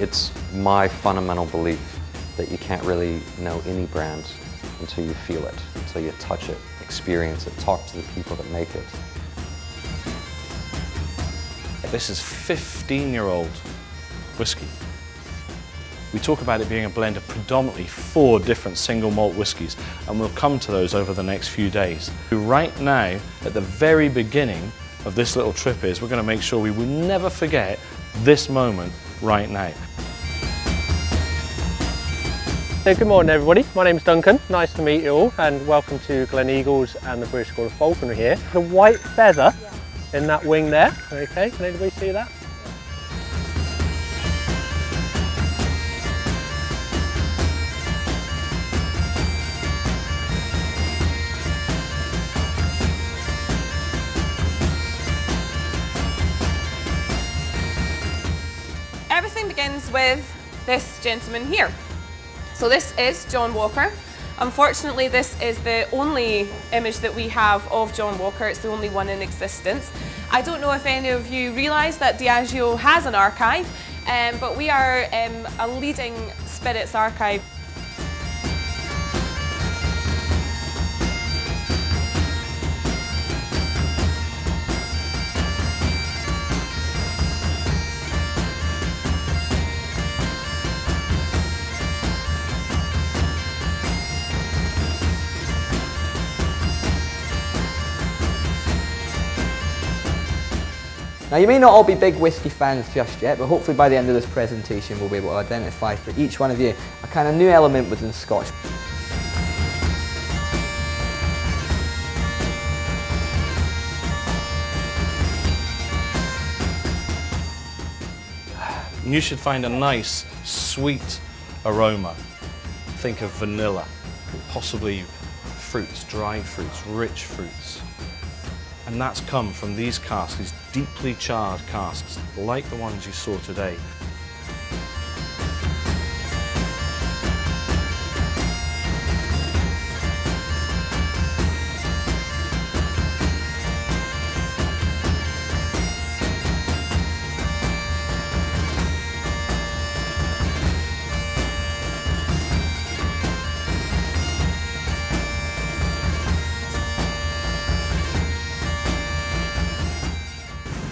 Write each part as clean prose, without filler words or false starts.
It's my fundamental belief that you can't really know any brand until you feel it, until you touch it, experience it, talk to the people that make it. This is 15-year-old whiskey. We talk about it being a blend of predominantly 4 different single malt whiskies, and we'll come to those over the next few days. Right now, at the very beginning of this little trip we're going to make sure we will never forget this moment right now. Good morning everybody, my name's Duncan, nice to meet you all and welcome to Gleneagles and the British School of Falconry here. The white feather in that wing there, okay, can anybody see that? Everything begins with this gentleman here. So this is John Walker. Unfortunately, this is the only image that we have of John Walker. It's the only one in existence. I don't know if any of you realise that Diageo has an archive, but we are a leading spirits archive. Now you may not all be big whiskey fans just yet, but hopefully by the end of this presentation we'll be able to identify for each one of you a kind of new element within Scotch. You should find a nice, sweet aroma. Think of vanilla, possibly fruits, dried fruits, rich fruits. And that's come from these casks, these deeply charred casks, like the ones you saw today.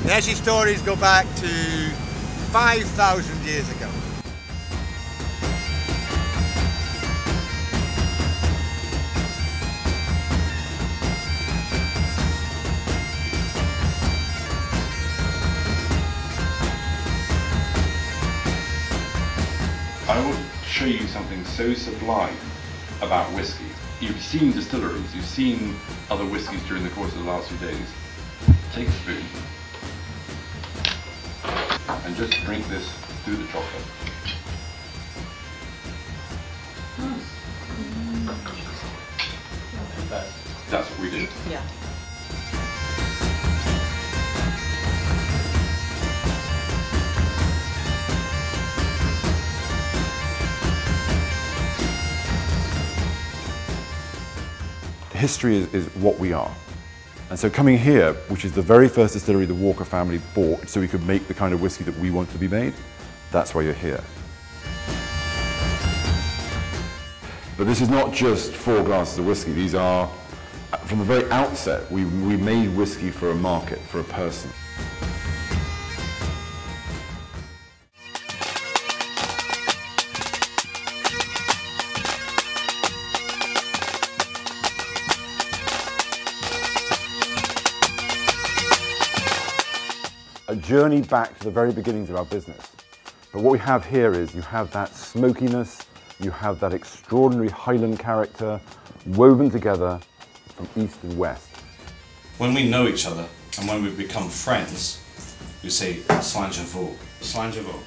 The Essie stories go back to 5,000 years ago. I will show you something so sublime about whiskey. You've seen distilleries, you've seen other whiskies during the course of the last few days. Take a spoon and just drink this through the chocolate. That's what we do. Yeah. History is what we are. And so coming here, which is the very first distillery the Walker family bought so we could make the kind of whiskey that we want to be made, that's why you're here. But this is not just 4 glasses of whiskey. These are, from the very outset, we made whiskey for a market, for a person. A journey back to the very beginnings of our business. But what we have here is you have that smokiness, you have that extraordinary Highland character woven together from east and west. When we know each other and when we become friends, we say, "Slàinte mhór." Slàinte mhór.